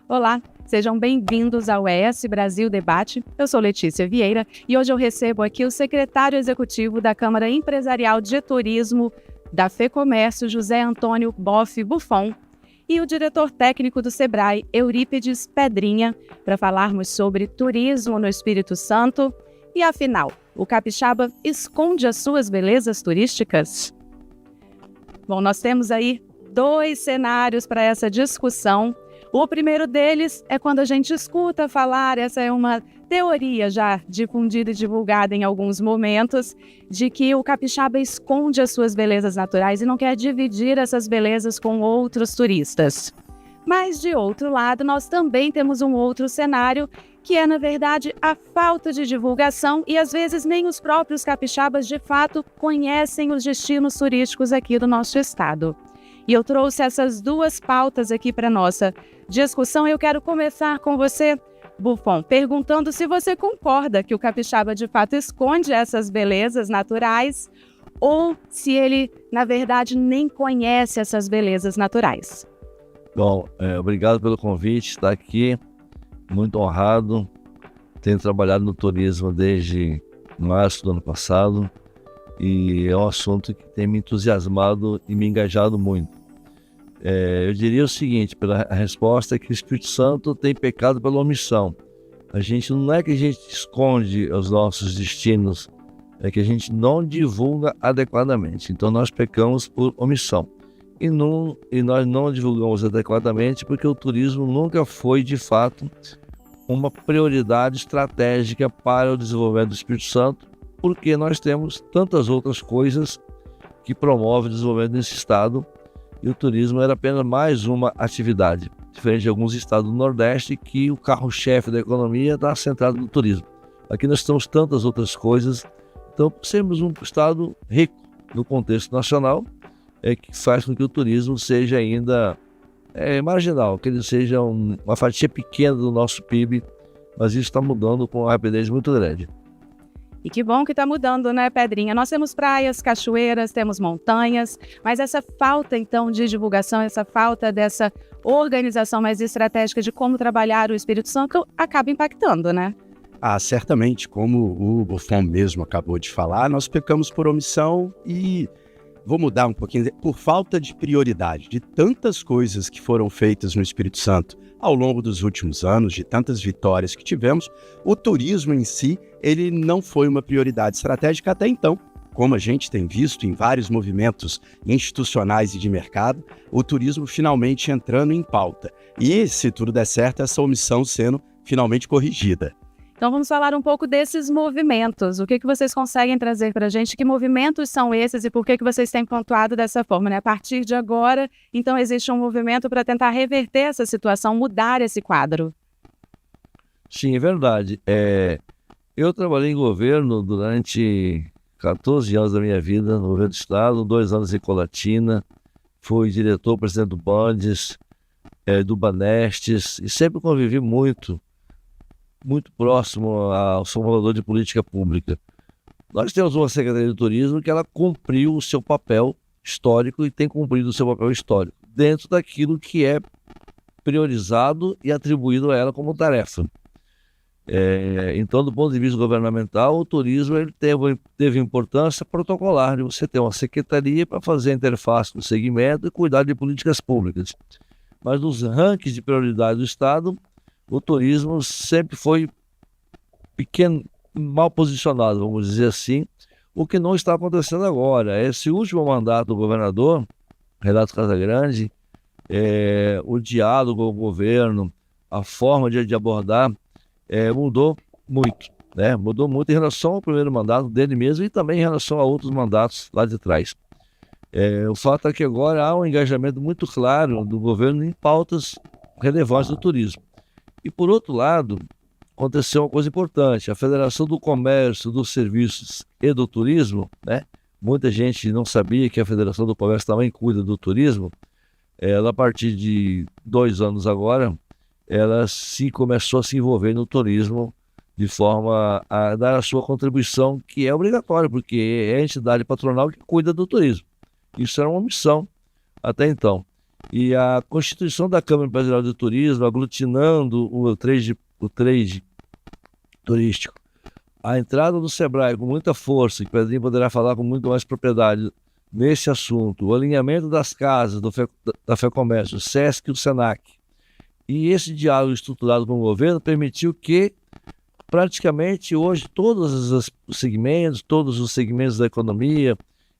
Olá, sejam bem-vindos ao ES Brasil Debate. Eu sou Letícia Vieira e hoje eu recebo aqui o secretário executivo da Câmara Empresarial de Turismo da FEComércio, José Antônio Boff Buffon, e o diretor técnico do Sebrae, Eurípides Pedrinha, para falarmos sobre turismo no Espírito Santo. E afinal, o capixaba esconde as suas belezas turísticas? Bom, nós temos aí dois cenários para essa discussão. O primeiro deles é quando a gente escuta falar, essa é uma teoria já difundida e divulgada em alguns momentos, de que o capixaba esconde as suas belezas naturais e não quer dividir essas belezas com outros turistas. Mas, de outro lado, nós também temos um outro cenário, que é, na verdade, a falta de divulgação e, às vezes, nem os próprios capixabas, de fato, conhecem os destinos turísticos aqui do nosso estado. E eu trouxe essas duas pautas aqui para nossa discussão. Eu quero começar com você, Buffon, perguntando se você concorda que o capixaba de fato esconde essas belezas naturais ou se ele, na verdade, nem conhece essas belezas naturais. Bom, obrigado pelo convite, estar aqui, muito honrado. Tenho trabalhado no turismo desde março do ano passado e é um assunto que tem me entusiasmado e me engajado muito. Eu diria o seguinte, pela resposta, é que o Espírito Santo tem pecado pela omissão. Não é que a gente esconde os nossos destinos, é que a gente não divulga adequadamente. Então nós pecamos por omissão. E nós não divulgamos adequadamente porque o turismo nunca foi, de fato, uma prioridade estratégica para o desenvolvimento do Espírito Santo, porque nós temos tantas outras coisas que promovem o desenvolvimento desse estado. E o turismo era apenas mais uma atividade, diferente de alguns estados do Nordeste que o carro-chefe da economia está centrado no turismo. Aqui nós temos tantas outras coisas, então sermos um estado rico no contexto nacional que faz com que o turismo seja ainda marginal, que ele seja uma fatia pequena do nosso PIB, mas isso está mudando com uma rapidez muito grande. E que bom que está mudando, né, Pedrinha? Nós temos praias, cachoeiras, temos montanhas, mas essa falta, então, de divulgação, essa falta dessa organização mais estratégica de como trabalhar o Espírito Santo acaba impactando, né? Certamente, como o Buffon mesmo acabou de falar, nós pecamos por omissão e, vou mudar um pouquinho, por falta de prioridade, de tantas coisas que foram feitas no Espírito Santo ao longo dos últimos anos, de tantas vitórias que tivemos, o turismo em si, ele não foi uma prioridade estratégica até então. Como a gente tem visto em vários movimentos institucionais e de mercado, o turismo finalmente entrando em pauta. E, se tudo der certo, essa omissão sendo finalmente corrigida. Então vamos falar um pouco desses movimentos. O que vocês conseguem trazer para a gente? Que movimentos são esses e por que vocês têm pontuado dessa forma, né? A partir de agora, então existe um movimento para tentar reverter essa situação, mudar esse quadro. Sim, é verdade. Eu trabalhei em governo durante 14 anos da minha vida, no governo do estado, 2 anos em Colatina, fui diretor, presidente do Bandes, do Banestes, e sempre convivi muito próximo ao formulador de política pública. Nós temos uma Secretaria de Turismo que ela cumpriu o seu papel histórico e tem cumprido o seu papel histórico, dentro daquilo que é priorizado e atribuído a ela como tarefa. Então, do ponto de vista governamental, o turismo ele teve importância protocolar de você ter uma secretaria para fazer a interface com o segmento e cuidar de políticas públicas. Mas nos rankings de prioridade do Estado, o turismo sempre foi pequeno, mal posicionado, vamos dizer assim, o que não está acontecendo agora. Esse último mandato do governador, Renato Casagrande, o diálogo com o governo, a forma de abordar, mudou muito, né? Mudou muito em relação ao primeiro mandato dele mesmo e também em relação a outros mandatos lá de trás. O fato é que agora há um engajamento muito claro do governo em pautas relevantes do turismo. E, por outro lado, aconteceu uma coisa importante. A Federação do Comércio, dos Serviços e do Turismo, né? Muita gente não sabia que a Federação do Comércio também cuida do turismo. Ela, a partir de 2 anos agora, ela começou a se envolver no turismo de forma a dar a sua contribuição, que é obrigatória, porque é a entidade patronal que cuida do turismo. Isso era uma omissão até então. E a constituição da Câmara Empresarial de Turismo, aglutinando o trade turístico, a entrada do Sebrae com muita força, que o Pedrinho poderá falar com muito mais propriedade nesse assunto, o alinhamento das casas da FEComércio, o SESC e o SENAC, e esse diálogo estruturado com o governo permitiu que praticamente hoje todos os segmentos da economia,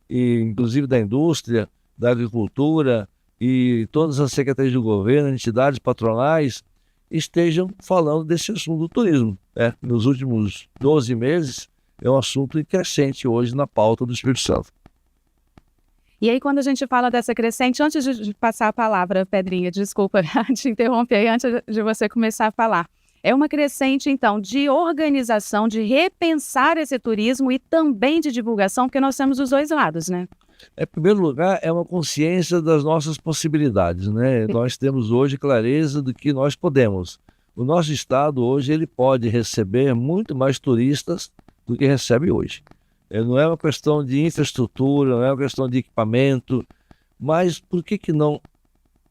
e inclusive da indústria, da agricultura e todas as secretarias do governo, entidades patronais, estejam falando desse assunto do turismo. Nos últimos 12 meses é um assunto crescente hoje na pauta do Espírito Santo. E aí, quando a gente fala dessa crescente, antes de passar a palavra, Pedrinha, desculpa te interromper aí, antes de você começar a falar. É uma crescente, então, de organização, de repensar esse turismo e também de divulgação, porque nós temos os dois lados, né? Em primeiro lugar, é uma consciência das nossas possibilidades, né? Nós temos hoje clareza do que nós podemos. O nosso estado hoje ele pode receber muito mais turistas do que recebe hoje. Não é uma questão de infraestrutura, não é uma questão de equipamento, mas por que não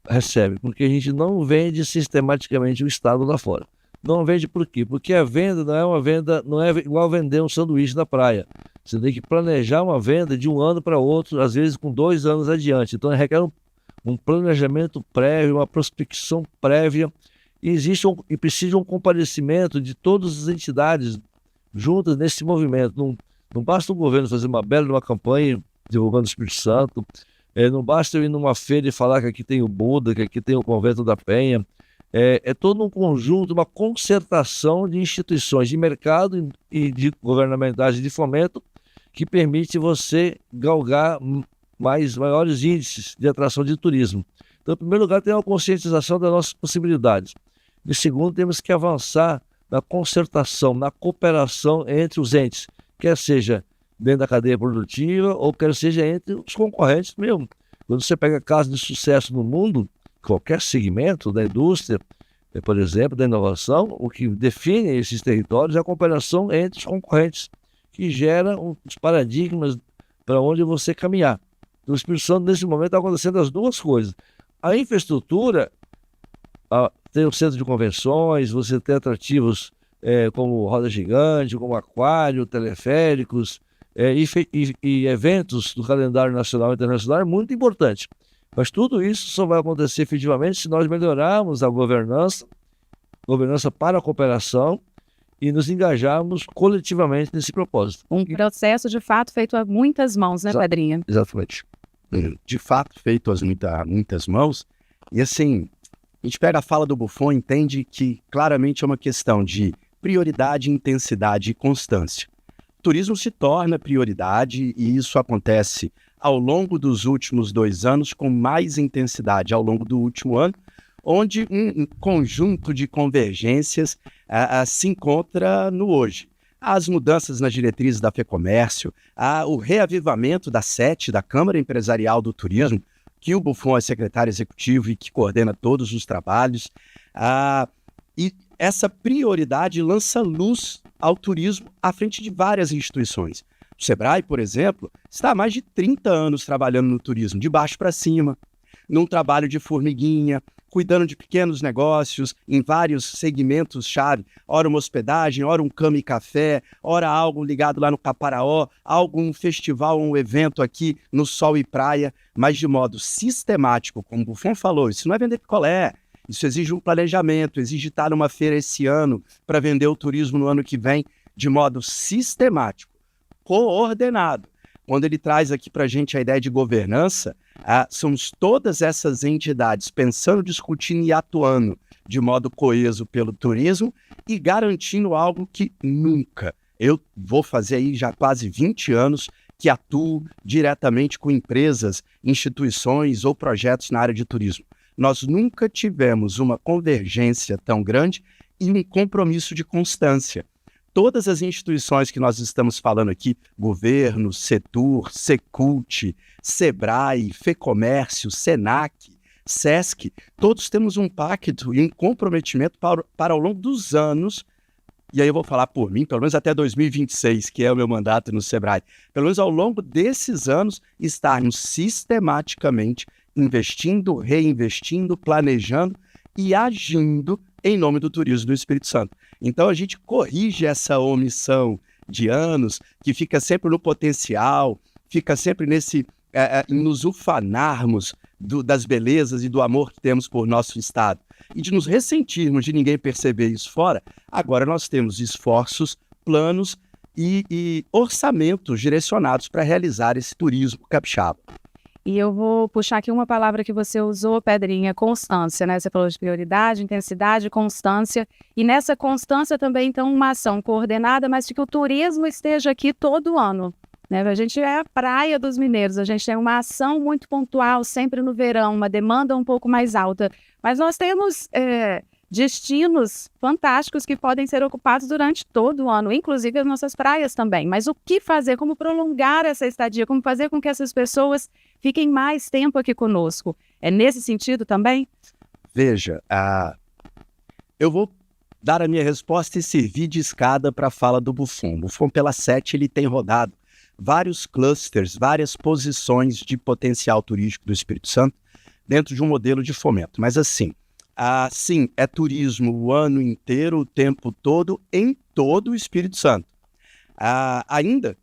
recebe? Porque a gente não vende sistematicamente o estado lá fora. Não vende por quê? Porque a venda não é igual vender um sanduíche na praia. Você tem que planejar uma venda de um ano para outro, às vezes com 2 anos adiante. Então requer um planejamento prévio, uma prospecção prévia, e precisa um comparecimento de todas as entidades juntas nesse movimento. Não basta o governo fazer uma bela campanha divulgando o Espírito Santo, não basta eu ir numa feira e falar que aqui tem o Buda, que aqui tem o Convento da Penha. É todo um conjunto, uma concertação de instituições de mercado e de governamentais de fomento que permite você galgar maiores índices de atração de turismo. Então, em primeiro lugar, tem uma conscientização das nossas possibilidades. Em segundo, temos que avançar na concertação, na cooperação entre os entes, quer seja dentro da cadeia produtiva ou quer seja entre os concorrentes mesmo. Quando você pega casos de sucesso no mundo, qualquer segmento da indústria, por exemplo, da inovação, o que define esses territórios é a cooperação entre os concorrentes, que gera os paradigmas para onde você caminhar. No Espírito Santo, nesse momento, está acontecendo as duas coisas. A infraestrutura, tem o centro de convenções, você tem atrativos como roda gigante, como aquário, teleféricos, e eventos do calendário nacional e internacional é muito importante. Mas tudo isso só vai acontecer efetivamente se nós melhorarmos a governança para a cooperação e nos engajarmos coletivamente nesse propósito. Um processo, de fato, feito a muitas mãos, né, Pedrinha? Exatamente. De fato, feito a muitas mãos. E assim, a gente pega a fala do Buffon e entende que claramente é uma questão de prioridade, intensidade e constância. O turismo se torna prioridade e isso acontece ao longo dos últimos 2 anos, com mais intensidade ao longo do último ano, onde um conjunto de convergências se encontra no hoje. As mudanças nas diretrizes da FEComércio, o reavivamento da SET, da Câmara Empresarial do Turismo, que o Buffon é secretário executivo e que coordena todos os trabalhos, e essa prioridade lança luz ao turismo à frente de várias instituições. O Sebrae, por exemplo, está há mais de 30 anos trabalhando no turismo, de baixo para cima, num trabalho de formiguinha, cuidando de pequenos negócios em vários segmentos-chave, ora uma hospedagem, ora um cama e café, ora algo ligado lá no Caparaó, algum festival, um evento aqui no Sol e Praia, mas de modo sistemático, como o Buffon falou, isso não é vender picolé, isso exige um planejamento, exige estar numa feira esse ano para vender o turismo no ano que vem, de modo sistemático, coordenado. Quando ele traz aqui para a gente a ideia de governança, somos todas essas entidades pensando, discutindo e atuando de modo coeso pelo turismo e garantindo algo que nunca. Eu vou fazer aí já quase 20 anos que atuo diretamente com empresas, instituições ou projetos na área de turismo. Nós nunca tivemos uma convergência tão grande e um compromisso de constância. Todas as instituições que nós estamos falando aqui, governo, Setur, Secult, Sebrae, FEComércio, SENAC, SESC, todos temos um pacto e um comprometimento para ao longo dos anos e aí eu vou falar por mim, pelo menos até 2026, que é o meu mandato no Sebrae, pelo menos ao longo desses anos, estarmos sistematicamente investindo, reinvestindo, planejando e agindo em nome do turismo do Espírito Santo. Então a gente corrige essa omissão de anos, que fica sempre no potencial, fica sempre nos ufanarmos das belezas e do amor que temos por nosso Estado. E de nos ressentirmos de ninguém perceber isso fora, agora nós temos esforços, planos e orçamentos direcionados para realizar esse turismo capixaba. E eu vou puxar aqui uma palavra que você usou, Pedrinha, constância, né? Você falou de prioridade, intensidade, constância. E nessa constância também, então, uma ação coordenada, mas de que o turismo esteja aqui todo ano. Né? A gente é a praia dos mineiros, a gente tem uma ação muito pontual, sempre no verão, uma demanda um pouco mais alta. Mas nós temos destinos fantásticos que podem ser ocupados durante todo o ano, inclusive as nossas praias também. Mas o que fazer? Como prolongar essa estadia? Como fazer com que essas pessoas fiquem mais tempo aqui conosco? É nesse sentido também? Veja, eu vou dar a minha resposta e servir de escada para a fala do Buffon. O Buffon, pela 7, ele tem rodado vários clusters, várias posições de potencial turístico do Espírito Santo dentro de um modelo de fomento. Mas assim, sim, é turismo o ano inteiro, o tempo todo, em todo o Espírito Santo. Ainda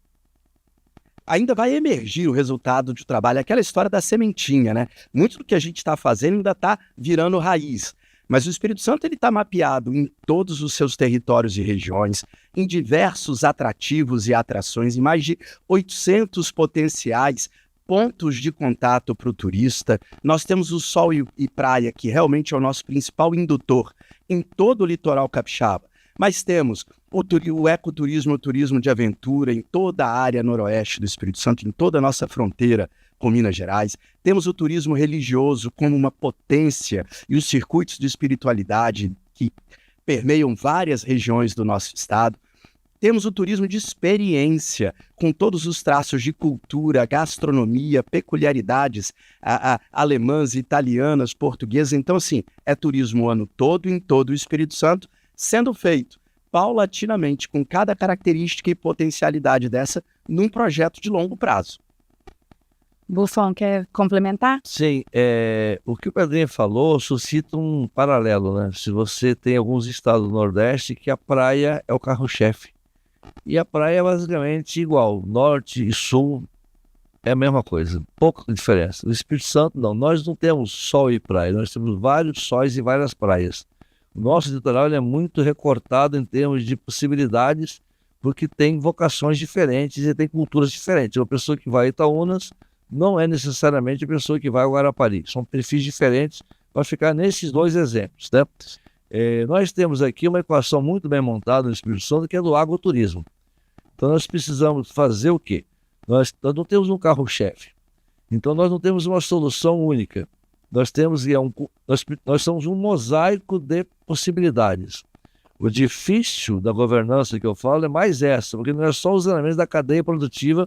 vai emergir o resultado de trabalho, aquela história da sementinha, né? Muito do que a gente está fazendo ainda está virando raiz. Mas o Espírito Santo está mapeado em todos os seus territórios e regiões, em diversos atrativos e atrações, em mais de 800 potenciais pontos de contato para o turista. Nós temos o sol e praia, que realmente é o nosso principal indutor em todo o litoral capixaba. Mas temos o ecoturismo, o turismo de aventura em toda a área noroeste do Espírito Santo, em toda a nossa fronteira com Minas Gerais. Temos o turismo religioso como uma potência e os circuitos de espiritualidade que permeiam várias regiões do nosso estado. Temos o turismo de experiência, com todos os traços de cultura, gastronomia, peculiaridades alemãs, italianas, portuguesas. Então, assim, é turismo o ano todo, em todo o Espírito Santo, sendo feito paulatinamente, com cada característica e potencialidade dessa, num projeto de longo prazo. Buffon, quer complementar? Sim, o que o Pedrinho falou suscita um paralelo, né? Se você tem alguns estados do Nordeste que a praia é o carro-chefe. E a praia é basicamente igual, norte e sul é a mesma coisa, pouca diferença. No Espírito Santo, não, nós não temos sol e praia, nós temos vários sóis e várias praias. O nosso litoral ele é muito recortado em termos de possibilidades, porque tem vocações diferentes e tem culturas diferentes. Uma pessoa que vai a Itaúnas não é necessariamente a pessoa que vai ao Guarapari. São perfis diferentes para ficar nesses dois exemplos, né? Nós temos aqui uma equação muito bem montada no Espírito Santo, que é do agroturismo. Então nós precisamos fazer o quê? Nós não temos um carro-chefe. Então nós não temos uma solução única. Nós somos um mosaico de possibilidades. O difícil da governança que eu falo é mais essa, porque não é só os elementos da cadeia produtiva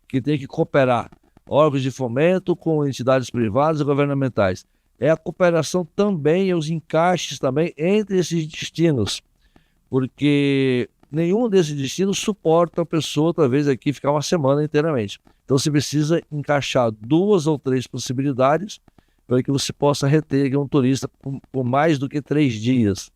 que tem que cooperar, órgãos de fomento com entidades privadas e governamentais. É a cooperação também e os encaixes também entre esses destinos, porque nenhum desses destinos suporta a pessoa, talvez, aqui ficar uma semana inteiramente. Então você precisa encaixar 2 ou 3 possibilidades para que você possa reter um turista por mais do que 3 dias.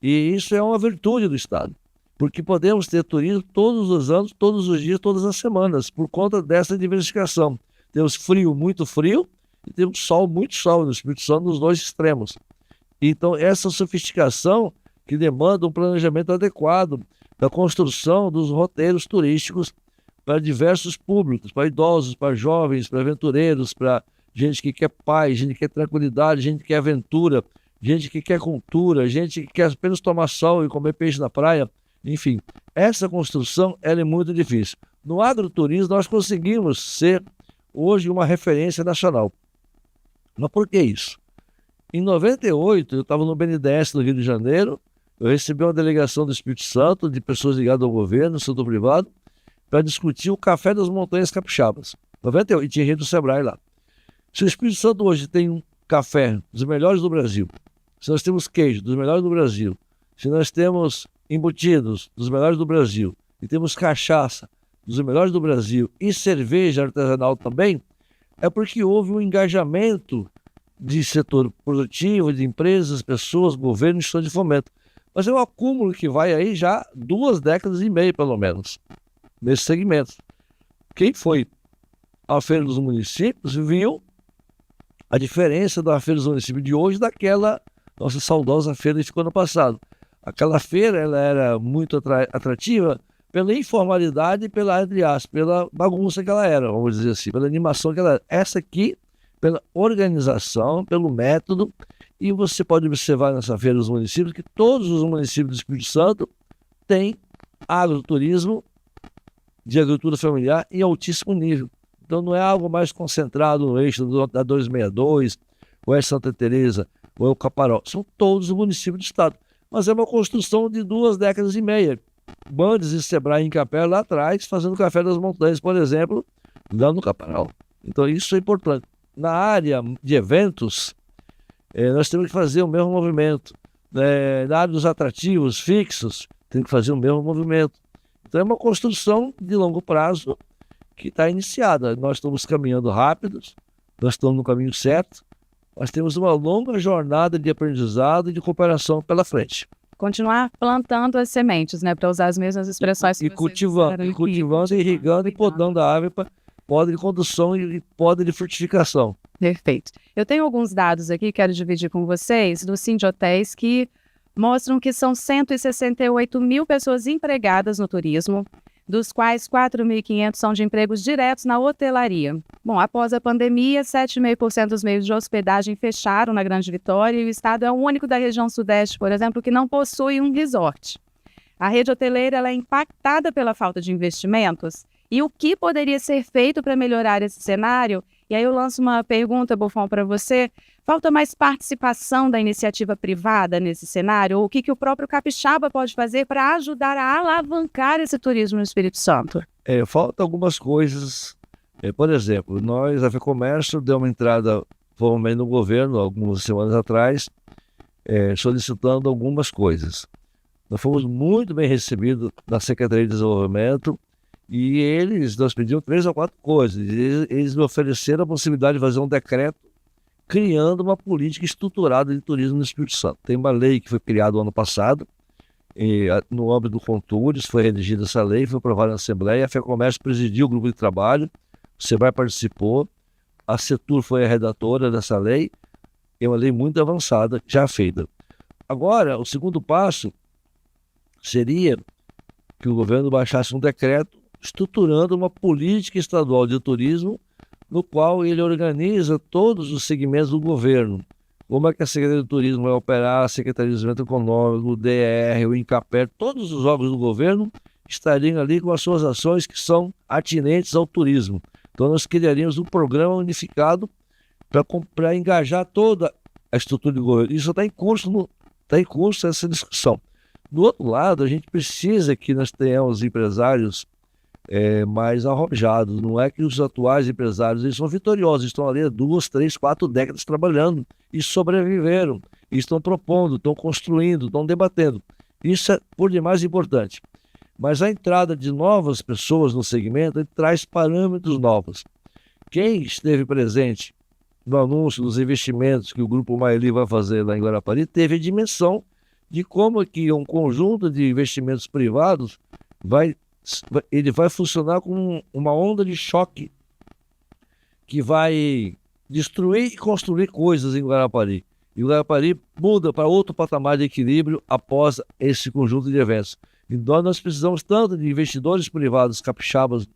E isso é uma virtude do Estado, porque podemos ter turismo todos os anos, todos os dias, todas as semanas, por conta dessa diversificação. Temos frio, muito frio, e temos sol, muito sol no Espírito Santo, nos dois extremos. Então, essa sofisticação que demanda um planejamento adequado da construção dos roteiros turísticos para diversos públicos, para idosos, para jovens, para aventureiros, para gente que quer paz, gente que quer tranquilidade, gente que quer aventura, gente que quer cultura, gente que quer apenas tomar sol e comer peixe na praia. Enfim, essa construção ela é muito difícil. No agroturismo, nós conseguimos ser hoje uma referência nacional. Mas por que isso? Em 98, eu estava no BNDES no Rio de Janeiro, eu recebi uma delegação do Espírito Santo, de pessoas ligadas ao governo, setor privado, para discutir o café das montanhas capixabas. 98, e tinha gente do Sebrae lá. Se o Espírito Santo hoje tem um café dos melhores do Brasil, se nós temos queijo dos melhores do Brasil, se nós temos embutidos dos melhores do Brasil, e temos cachaça dos melhores do Brasil e cerveja artesanal também, é porque houve um engajamento de setor produtivo, de empresas, pessoas, governo e instituições de fomento. Mas é um acúmulo que vai aí já 2 décadas e meia, pelo menos, nesse segmento. Quem foi à Feira dos Municípios viu a diferença da Feira dos Municípios de hoje daquela nossa saudosa feira que ficou no passado. Aquela feira ela era muito atrativa pela informalidade e pela, entre aspas, pela bagunça que ela era, vamos dizer assim, pela animação que ela era. Essa aqui, pela organização, pelo método, e você pode observar nessa Feira dos Municípios que todos os municípios do Espírito Santo têm agroturismo de agricultura familiar em altíssimo nível. Então não é algo mais concentrado no eixo da 262, ou é Santa Teresa, ou é o Caparó. São todos os municípios do estado. Mas é uma construção de 2 décadas e meia. Bandes e Sebrae em Capela lá atrás, fazendo Café das Montanhas, por exemplo, lá no Caparó. Então isso é importante. Na área de eventos, nós temos que fazer o mesmo movimento. Na área dos atrativos fixos, tem que fazer o mesmo movimento. Então é uma construção de longo prazo que está iniciada. Nós estamos caminhando rápidos, nós estamos no caminho certo, mas temos uma longa jornada de aprendizado e de cooperação pela frente. Continuar plantando as sementes, né, para usar as mesmas expressões E cultivando, irrigando e podando a árvore para poda de condução e poda de frutificação. Perfeito. Eu tenho alguns dados aqui, quero dividir com vocês, do Sindhotéis, que mostram que são 168 mil pessoas empregadas no turismo, dos quais 4.500 são de empregos diretos na hotelaria. Bom, após a pandemia, 7,5% dos meios de hospedagem fecharam na Grande Vitória e o estado é o único da região sudeste, por exemplo, que não possui um resort. A rede hoteleira ela é impactada pela falta de investimentos. E o que poderia ser feito para melhorar esse cenário? E aí eu lanço uma pergunta, Buffon, para você. Falta mais participação da iniciativa privada nesse cenário? Ou o que o próprio capixaba pode fazer para ajudar a alavancar esse turismo no Espírito Santo? Falta algumas coisas. Por exemplo, nós, a FEComércio, deu uma entrada formalmente no governo, algumas semanas atrás, solicitando algumas coisas. Nós fomos muito bem recebidos na Secretaria de Desenvolvimento, e nós pedimos 3 ou 4 coisas. Eles me ofereceram a possibilidade de fazer um decreto criando uma política estruturada de turismo no Espírito Santo. Tem uma lei que foi criada no ano passado, no âmbito do Contunes, foi redigida essa lei, foi aprovada na Assembleia, a FEComércio presidiu o grupo de trabalho, o Sebrae participou, a Setur foi a redatora dessa lei, é uma lei muito avançada, já feita. Agora, o segundo passo seria que o governo baixasse um decreto estruturando uma política estadual de turismo, no qual ele organiza todos os segmentos do governo. Como é que a Secretaria de Turismo vai operar, a Secretaria de Desenvolvimento Econômico, o DR, o INCAPER, todos os órgãos do governo estariam ali com as suas ações que são atinentes ao turismo. Então nós criaríamos um programa unificado para engajar toda a estrutura do governo. Isso está em curso essa discussão. Do outro lado, a gente precisa que nós tenhamos empresários mais arrojados. Não é que os atuais empresários eles são vitoriosos, estão ali há 2, 3, 4 décadas trabalhando e sobreviveram, e estão propondo, estão construindo, estão debatendo. Isso é por demais importante. Mas a entrada de novas pessoas no segmento traz parâmetros novos. Quem esteve presente no anúncio dos investimentos que o Grupo Maeli vai fazer lá em Guarapari teve a dimensão de como que um conjunto de investimentos privados vai funcionar como uma onda de choque que vai destruir e construir coisas em Guarapari. E o Guarapari muda para outro patamar de equilíbrio após esse conjunto de eventos. Então nós precisamos tanto de investidores privados capixabas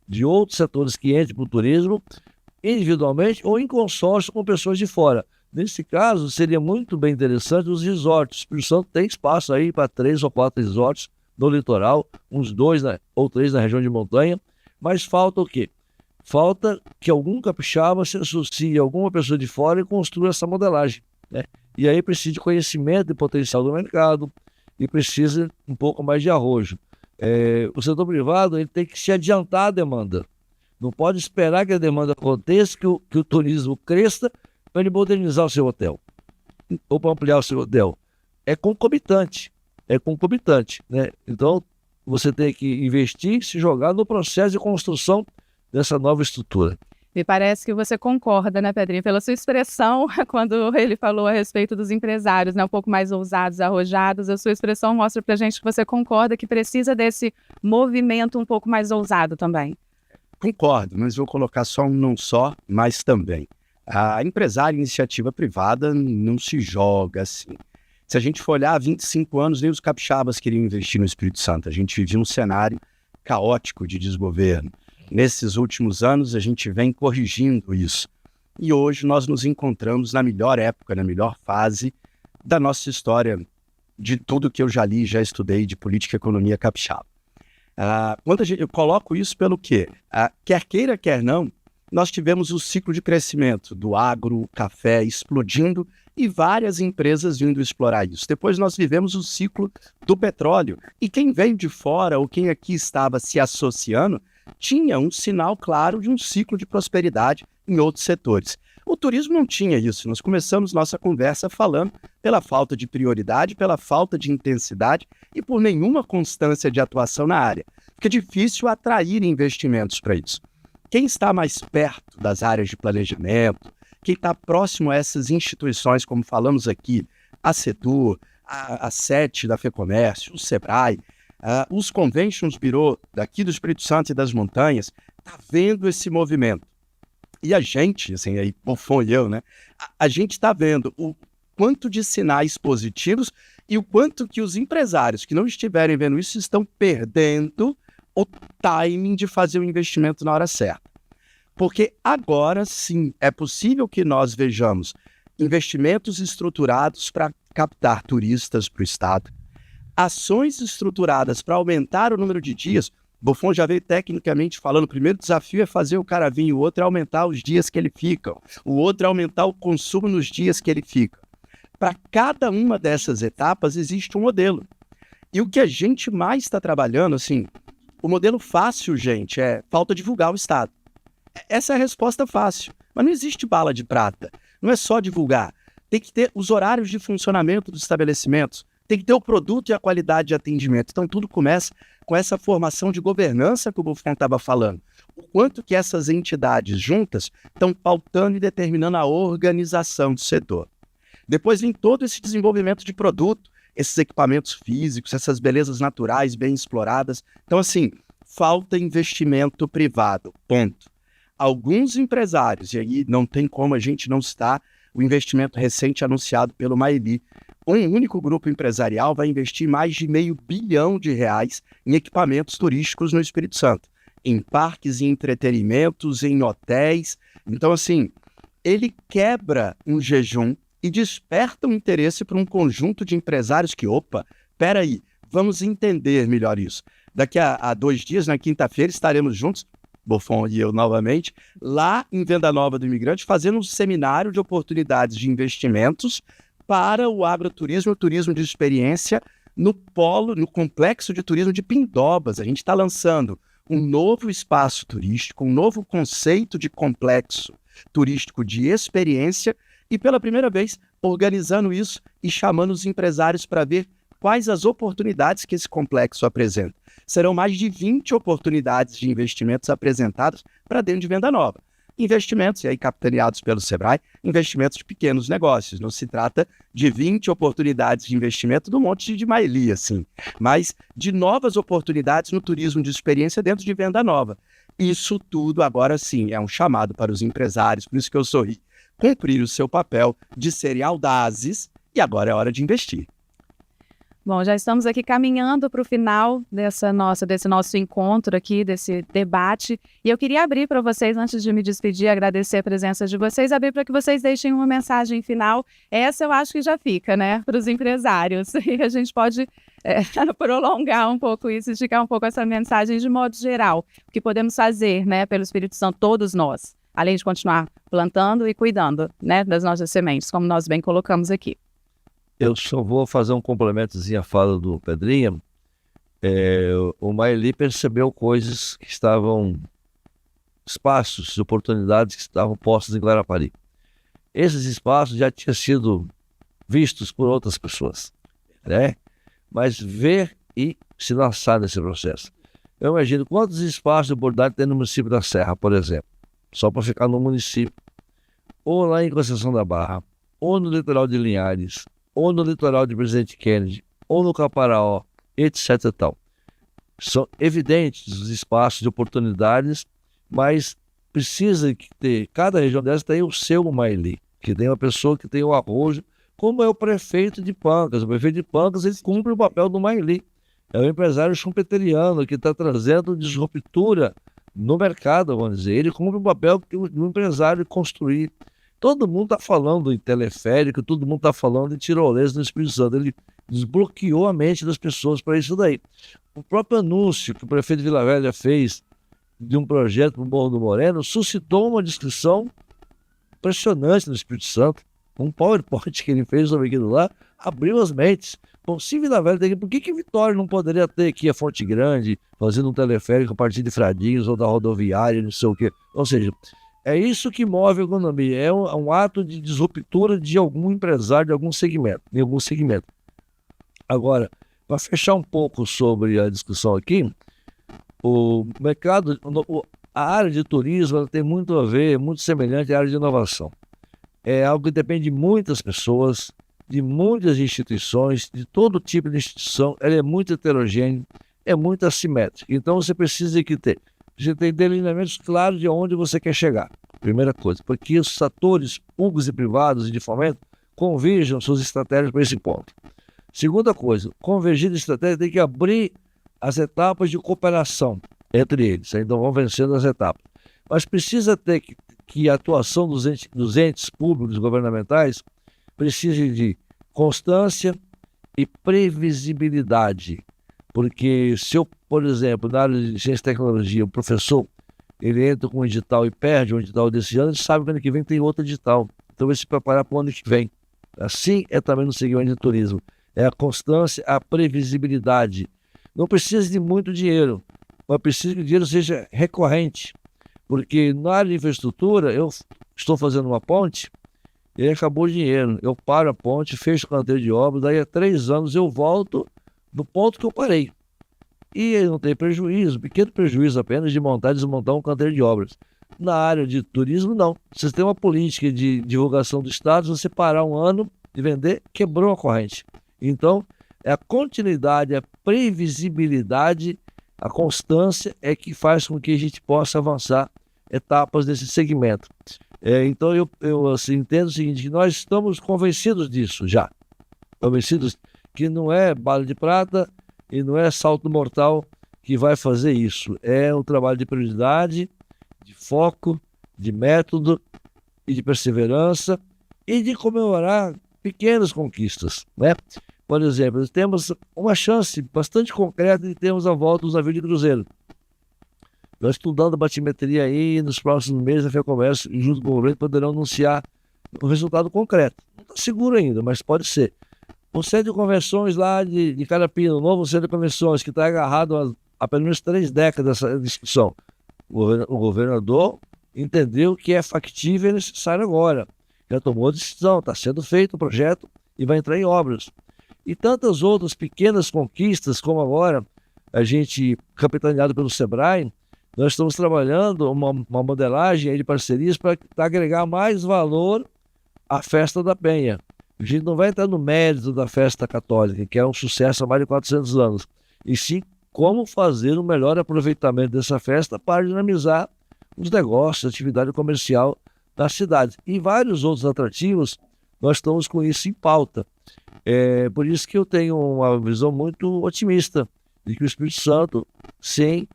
de outros setores que entrem para o turismo, individualmente ou em consórcio com pessoas de fora. Nesse caso, seria muito bem interessante os resorts. O Espírito Santo tem espaço aí para 3 ou 4 resorts no litoral, uns 2 ou 3 na região de montanha, mas falta o quê? Falta que algum capixaba se associe a alguma pessoa de fora e construa essa modelagem, né? E aí precisa de conhecimento e potencial do mercado e precisa um pouco mais de arrojo. O setor privado ele tem que se adiantar à demanda. Não pode esperar que a demanda aconteça, que o turismo cresça para ele modernizar o seu hotel ou para ampliar o seu hotel. É concomitante. é concomitante, né? Então, você tem que investir, se jogar no processo de construção dessa nova estrutura. Me parece que você concorda, né, Pedrinho, pela sua expressão, quando ele falou a respeito dos empresários, né, um pouco mais ousados, arrojados, a sua expressão mostra pra gente que você concorda que precisa desse movimento um pouco mais ousado também. Concordo, mas vou colocar só um não só, mas também. A empresária e iniciativa privada não se joga assim. Se a gente for olhar, há 25 anos, nem os capixabas queriam investir no Espírito Santo. A gente vivia um cenário caótico de desgoverno. Nesses últimos anos, a gente vem corrigindo isso. E hoje nós nos encontramos na melhor época, na melhor fase da nossa história, de tudo que eu já li, já estudei de política e economia capixaba. Eu coloco isso pelo quê? Quer queira, quer não, nós tivemos o ciclo de crescimento do agro, o café explodindo e várias empresas vindo explorar isso. Depois nós vivemos o ciclo do petróleo. E quem veio de fora ou quem aqui estava se associando tinha um sinal claro de um ciclo de prosperidade em outros setores. O turismo não tinha isso. Nós começamos nossa conversa falando pela falta de prioridade, pela falta de intensidade e por nenhuma constância de atuação na área. Fica difícil atrair investimentos para isso. Quem está mais perto das áreas de planejamento, quem está próximo a essas instituições, como falamos aqui, a Setur, a SET da FEComércio, o SEBRAE, os Conventions Bureau daqui do Espírito Santo e das montanhas, está vendo esse movimento. E a gente, assim, aí, Buffon e eu, né? A gente está vendo o quanto de sinais positivos e o quanto que os empresários que não estiverem vendo isso estão perdendo o timing de fazer o investimento na hora certa. Porque agora sim é possível que nós vejamos investimentos estruturados para captar turistas para o estado, ações estruturadas para aumentar o número de dias. Buffon já veio tecnicamente falando, o primeiro desafio é fazer o cara vir, o outro é aumentar os dias que ele fica, o outro é aumentar o consumo nos dias que ele fica. Para cada uma dessas etapas existe um modelo. E o que a gente mais está trabalhando, assim, o modelo fácil, gente, é falta divulgar o estado. Essa é a resposta fácil, mas não existe bala de prata. Não é só divulgar. Tem que ter os horários de funcionamento dos estabelecimentos, tem que ter o produto e a qualidade de atendimento. Então tudo começa com essa formação de governança que o Buffon estava falando. O quanto que essas entidades juntas estão pautando e determinando a organização do setor. Depois vem todo esse desenvolvimento de produto, esses equipamentos físicos, essas belezas naturais bem exploradas. Então, assim, falta investimento privado, ponto. Alguns empresários, e aí não tem como a gente não citar o investimento recente anunciado pelo Maeli. Um único grupo empresarial vai investir mais de R$500 bilhão em equipamentos turísticos no Espírito Santo, em parques e entretenimentos, em hotéis. Então, assim, ele quebra um jejum e desperta um interesse para um conjunto de empresários que, peraí, vamos entender melhor isso. Daqui a 2 dias, na quinta-feira, estaremos juntos, Buffon e eu novamente, lá em Venda Nova do Imigrante, fazendo um seminário de oportunidades de investimentos para o agroturismo e o turismo de experiência no complexo de turismo de Pindobas. A gente está lançando um novo espaço turístico, um novo conceito de complexo turístico de experiência e, pela primeira vez, organizando isso e chamando os empresários para ver quais as oportunidades que esse complexo apresenta. Serão mais de 20 oportunidades de investimentos apresentadas para dentro de Venda Nova. Investimentos, e aí capitaneados pelo SEBRAE, investimentos de pequenos negócios. Não se trata de 20 oportunidades de investimento do monte de Maeli, assim, mas de novas oportunidades no turismo de experiência dentro de Venda Nova. Isso tudo, agora sim, é um chamado para os empresários, por isso que eu sorri, cumprir o seu papel de serem audazes e agora é hora de investir. Bom, já estamos aqui caminhando para o final desse nosso encontro aqui, desse debate. E eu queria abrir para vocês, antes de me despedir, agradecer a presença de vocês, abrir para que vocês deixem uma mensagem final. Essa eu acho que já fica, né, para os empresários. E a gente pode prolongar um pouco isso, esticar um pouco essa mensagem de modo geral. O que podemos fazer, né, pelo Espírito Santo, todos nós, além de continuar plantando e cuidando, né, das nossas sementes, como nós bem colocamos aqui. Eu só vou fazer um complementozinho à fala do Pedrinho. O Maeli percebeu coisas que estavam, espaços, oportunidades que estavam postos em Guarapari. Esses espaços já tinham sido vistos por outras pessoas, né? mas ver e se lançar nesse processo. Eu imagino quantos espaços de oportunidade tem no município da Serra, por exemplo, só para ficar no município, ou lá em Conceição da Barra, ou no litoral de Linhares, ou no litoral de Presidente Kennedy, ou no Caparaó, etc. e tal. São evidentes os espaços de oportunidades, mas precisa ter, cada região dessa tem o seu Maili, que tem uma pessoa que tem o arrojo, como é o prefeito de Pancas. O prefeito de Pancas, ele cumpre o papel do Maili. É o empresário schumpeteriano que está trazendo disruptura no mercado, vamos dizer. Ele cumpre o papel do empresário construir. Todo mundo está falando em teleférico, todo mundo está falando em tirolesa no Espírito Santo. Ele desbloqueou a mente das pessoas para isso daí. O próprio anúncio que o prefeito de Vila Velha fez de um projeto para o Morro do Moreno suscitou uma discussão impressionante no Espírito Santo. Um PowerPoint que ele fez sobre aquilo lá abriu as mentes. Bom, se Vila Velha tem aqui, por que Vitória não poderia ter aqui a Fonte Grande, fazendo um teleférico a partir de Fradinhos ou da rodoviária, não sei o quê? Ou seja, é isso que move a economia, é um ato de disruptura de algum empresário, de algum segmento, em algum segmento. Agora, para fechar um pouco sobre a discussão aqui, o mercado, a área de turismo ela tem muito a ver, muito semelhante à área de inovação. É algo que depende de muitas pessoas, de muitas instituições, de todo tipo de instituição. Ela é muito heterogênea, é muito assimétrica. Então você precisa você tem delineamentos claros de onde você quer chegar. Primeira coisa, porque os atores públicos e privados e de fomento converjam suas estratégias para esse ponto. Segunda coisa, convergir de estratégia tem que abrir as etapas de cooperação entre eles. Então vão vencendo as etapas. Mas precisa ter que a atuação dos entes públicos governamentais precise de constância e previsibilidade. Porque se eu, por exemplo, na área de ciência e tecnologia, o professor, ele entra com um edital e perde um edital desse ano, ele sabe que ano que vem tem outro edital. Então vai se preparar para o ano que vem. Assim é também no segmento de turismo. É a constância, a previsibilidade. Não precisa de muito dinheiro, mas precisa que o dinheiro seja recorrente. Porque na área de infraestrutura, eu estou fazendo uma ponte, e aí acabou o dinheiro. Eu paro a ponte, fecho o canteiro de obras, daí a 3 anos eu volto do ponto que eu parei. E aí não tem prejuízo, pequeno prejuízo apenas de montar e desmontar um canteiro de obras. Na área de turismo, não. Você tem uma política de divulgação do Estado, se você parar um ano de vender, quebrou a corrente. Então, a continuidade, a previsibilidade, a constância é que faz com que a gente possa avançar etapas desse segmento. Então, eu assim, entendo o seguinte, que nós estamos convencidos disso já. Convencidos que não é bala de prata e não é salto mortal que vai fazer isso. É um trabalho de prioridade, de foco, de método e de perseverança e de comemorar pequenas conquistas, né? Por exemplo, temos uma chance bastante concreta de termos a volta dos navios de cruzeiro. Nós estudando a batimetria aí, nos próximos meses a FEComércio, junto com o governo, poderão anunciar o resultado concreto. Não está seguro ainda, mas pode ser. O centro de convenções lá de Carapina, o novo centro de convenções, que está agarrado há pelo menos 3 décadas dessa discussão. O governador entendeu que é factível e necessário agora. Já tomou a decisão, está sendo feito o projeto e vai entrar em obras. E tantas outras pequenas conquistas, como agora, a gente, capitaneado pelo SEBRAE, nós estamos trabalhando uma modelagem aí de parcerias para agregar mais valor à Festa da Penha. A gente não vai entrar no mérito da festa católica, que é um sucesso há mais de 400 anos, e sim como fazer um melhor aproveitamento dessa festa para dinamizar os negócios, a atividade comercial da cidade. E vários outros atrativos, nós estamos com isso em pauta. Por isso que eu tenho uma visão muito otimista de que o Espírito Santo, sim,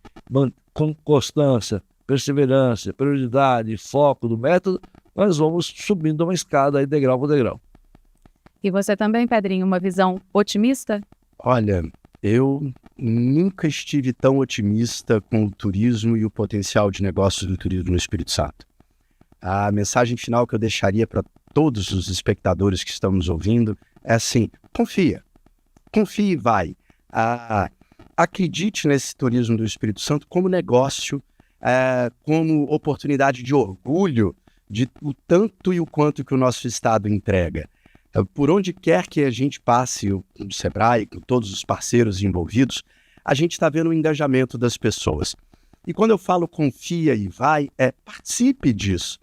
com constância, perseverança, prioridade, foco do método, nós vamos subindo uma escada aí degrau por degrau. E você também, Pedrinho, uma visão otimista? Olha, eu nunca estive tão otimista com o turismo e o potencial de negócios do turismo no Espírito Santo. A mensagem final que eu deixaria para todos os espectadores que estão nos ouvindo é assim: confia e vai. Acredite nesse turismo do Espírito Santo como negócio, como oportunidade de orgulho de o tanto e o quanto que o nosso Estado entrega. Por onde quer que a gente passe, o Sebrae, com todos os parceiros envolvidos, a gente está vendo o engajamento das pessoas. E quando eu falo confia e vai, participe disso.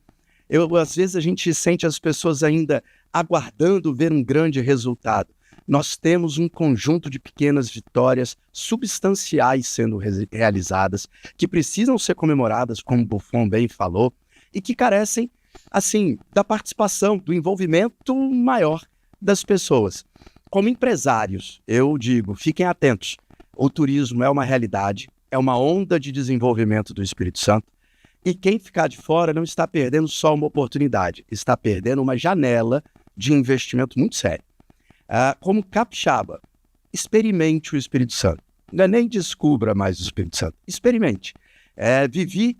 Às vezes a gente sente as pessoas ainda aguardando ver um grande resultado. Nós temos um conjunto de pequenas vitórias substanciais sendo realizadas, que precisam ser comemoradas, como o Buffon bem falou, e que carecem, assim, da participação, do envolvimento maior das pessoas. Como empresários, eu digo, fiquem atentos. O turismo é uma realidade, é uma onda de desenvolvimento do Espírito Santo, e quem ficar de fora não está perdendo só uma oportunidade, está perdendo uma janela de investimento muito sério. Como capixaba, experimente o Espírito Santo. Não é nem descubra mais o Espírito Santo, experimente. Vivi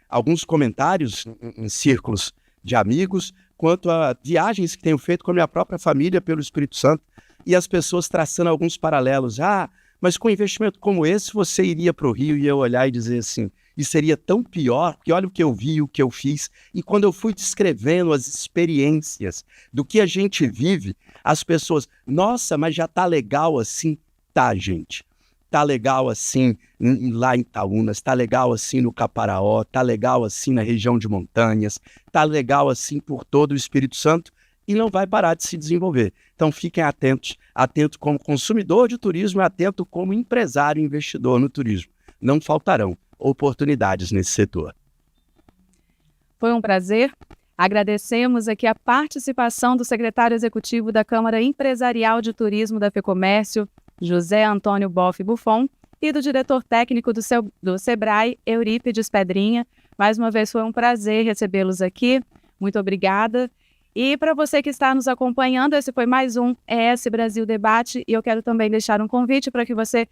alguns comentários em círculos de amigos quanto a viagens que tenho feito com a minha própria família pelo Espírito Santo e as pessoas traçando alguns paralelos. Mas com um investimento como esse, você iria para o Rio e eu olhar e dizer assim, e seria tão pior, porque olha o que eu vi, o que eu fiz. E quando eu fui descrevendo as experiências do que a gente vive, as pessoas, nossa, mas já tá legal assim? Tá, gente. Tá legal assim lá em Itaúnas, tá legal assim no Caparaó, tá legal assim na região de montanhas, tá legal assim por todo o Espírito Santo e não vai parar de se desenvolver. Então fiquem atentos, atento como consumidor de turismo e atento como empresário e investidor no turismo. Não faltarão oportunidades nesse setor. Foi um prazer. Agradecemos aqui a participação do secretário executivo da Câmara Empresarial de Turismo da FEComércio, José Antônio Boff Buffon, e do diretor técnico do Sebrae, Eurípides Pedrinha. Mais uma vez foi um prazer recebê-los aqui. Muito obrigada. E para você que está nos acompanhando, esse foi mais um ES Brasil Debate e eu quero também deixar um convite para que você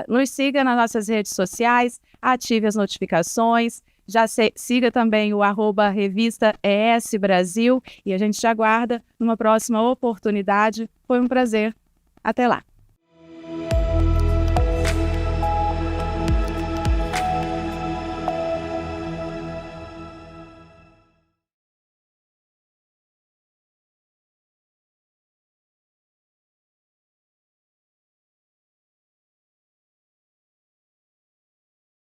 nos siga nas nossas redes sociais, ative as notificações, siga também o @revista ES Brasil e a gente te aguarda numa próxima oportunidade. Foi um prazer. Até lá.